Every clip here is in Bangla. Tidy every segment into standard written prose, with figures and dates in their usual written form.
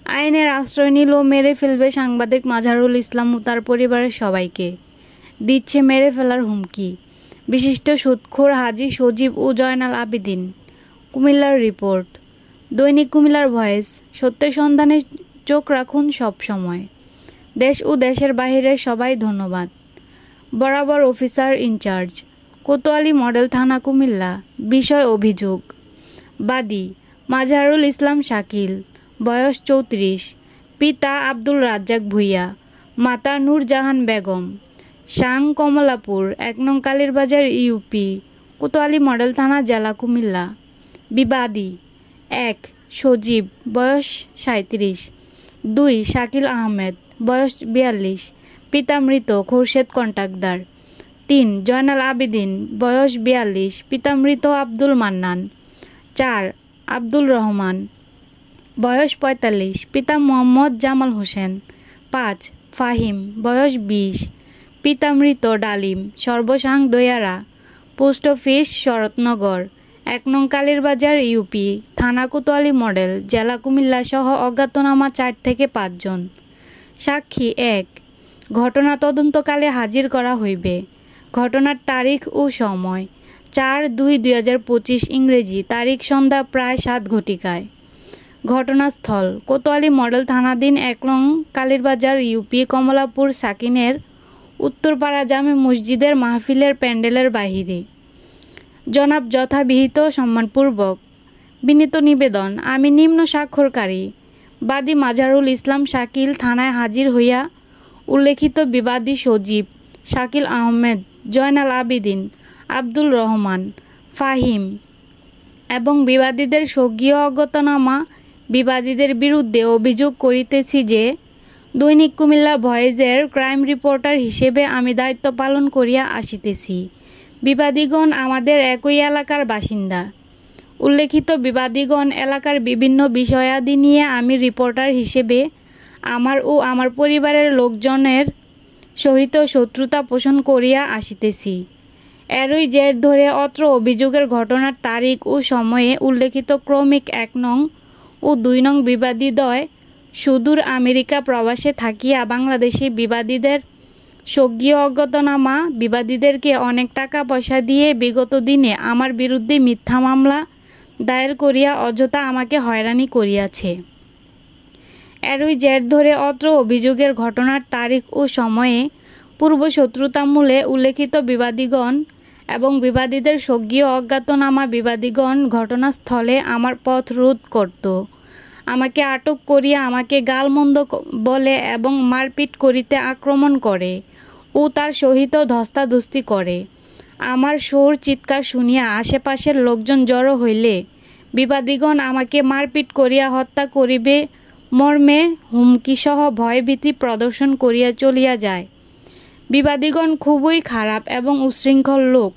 আইনের আশ্রয় নিল মেরে ফেলবে সাংবাদিক মাজহারুল ইসলাম ও তার পরিবারের সবাইকে। দিচ্ছে মেরে ফেলার হুমকি বিশিষ্ট সুদখোর হাজী সজীব ও জয়নাল আবেদিন। কুমিল্লার রিপোর্ট। দৈনিক কুমিল্লার ভয়েস। সত্যের সন্ধানে চোখ রাখুন সব সময়। দেশ ও দেশের বাহিরে সবাই ধন্যবাদ। বরাবর অফিসার ইনচার্জ, কোতোয়ালি মডেল থানা, কুমিল্লা। বিষয় অভিযোগ। বাদী মাজহারুল ইসলাম শাকিল, বয়স 34, পিতা আব্দুল রাজ্জাক ভূঁইয়া, মাতা নূরজাহান বেগম, সাং কমলাপুর, 1 নং কালীরবাজার ইউপি, কোতোয়ালি মডেল থানা, জেলা কুমিল্লা। বিবাদী: 1 সজীব, বয়স 37, 2 শাকিল আহমেদ, বয়স 42, পিতা মৃত খোরশেদ কন্ট্রাক্টর, 3 জয়নাল আবেদিন, বয়স 42, পিতা মৃত আব্দুল মান্নান, 4 আব্দুল রহমান, বয়স 45, পিতা মোহাম্মদ জামাল হোসেন, 5 ফাহিম, বয়স 20, পিতা মৃত ডালিম, সর্বসাং দয়ারা, পোস্ট অফিস শরৎনগর, 1 নং কালীরবাজার ইউপি, থানা কোতোয়ালি মডেল, জেলা কুমিল্লা সহ অজ্ঞাতনামা 4 থেকে 5 জন। সাক্ষী: 1 ঘটনা তদন্তকালে হাজির করা হইবে। ঘটনার তারিখ ও সময়: 4/2/2025 ইংরেজি, তারিখ সন্ধ্যা প্রায় 7 ঘটিকায়। ঘটনাস্থল: কোতোয়ালি মডেল থানাধীন 1 নং কালীরবাজার ইউপি, কমলাপুর সাকিনের উত্তরপাড়া জামে মসজিদের মাহফিলের প্যান্ডেলের বাহিরে। জনাব, যথাবিহিত সম্মানপূর্বক বিনীত নিবেদন, আমি নিম্ন স্বাক্ষরকারী বাদী মাজহারুল ইসলাম শাকিল থানায় হাজির হইয়া উল্লেখিত বিবাদী সজীব, শাকিল আহমেদ, জয়নাল আবেদিন, আব্দুল রহমান, ফাহিম এবং বিবাদীদের স্বকীয় অজ্ঞাতনামা বিবাদীদের বিরুদ্ধে অভিযোগ করিতেছি যে, দৈনিক কুমিল্লা ভয়েসের ক্রাইম রিপোর্টার হিসেবে আমি দায়িত্ব পালন করিয়া আসিতেছি। বিবাদীগণ আমাদের একই এলাকার বাসিন্দা। উল্লেখিত বিবাদীগণ এলাকার বিভিন্ন বিষয়াদি নিয়ে আমি রিপোর্টার হিসেবে আমার ও আমার পরিবারের লোকজনের সহিত শত্রুতা পোষণ করিয়া আসিতেছি। এরই জের ধরে অত্র অভিযোগের ঘটনার তারিখ ও সময়ে উল্লেখিত ক্রমিক 1 নং ও 2 নং বিবাদীদ্বয় সুদূর আমেরিকা প্রবাসে থাকিয়া বাংলাদেশি বিবাদীদের স্বকীয় অজ্ঞাতনামা বিবাদীদেরকে অনেক টাকা পয়সা দিয়ে বিগত দিনে আমার বিরুদ্ধে মিথ্যা মামলা দায়ের করিয়া অযথা আমাকে হয়রানি করিয়াছে। এরই জের ধরে অত্র অভিযোগের ঘটনার তারিখ ও সময়ে পূর্ব শত্রুতামূলে উল্লেখিত বিবাদীগণ এবং বিবাদীদের স্বকীয় অজ্ঞাতনামা বিবাদীগণ ঘটনাস্থলে আমার পথ রোধ করত, আমাকে আটক করিয়া আমাকে গালমন্দ বলে এবং মারপিট করিতে আক্রমণ করে ও তার সহিত ধস্তাধস্তি করে। আমার সোর চিৎকার শুনিয়া আশেপাশের লোকজন জড়ো হইলে বিবাদীগণ আমাকে মারপিট করিয়া হত্যা করিবে মর্মে হুমকিসহ ভয়ভীতি প্রদর্শন করিয়া চলিয়া যায়। বিবাদীগণ খুবই খারাপ এবং উচ্ছৃঙ্খল লোক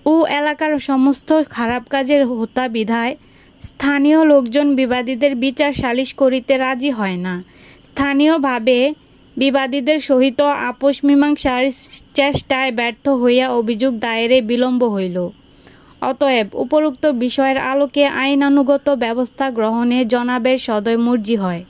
ও এলাকার সমস্ত খারাপ কাজের হোতা বিধায় স্থানীয় লোকজন বিবাদীদের বিচার সালিশ করিতে রাজি হয় না। স্থানীয়ভাবে বিবাদীদের সহিত আপোষ মীমাংসার চেষ্টায় ব্যর্থ হইয়া অভিযোগ দায়েরে বিলম্ব হইল। অতএব উপরোক্ত বিষয়ের আলোকে আইনানুগত ব্যবস্থা গ্রহণে জনাবের সদয় মর্জি হয়।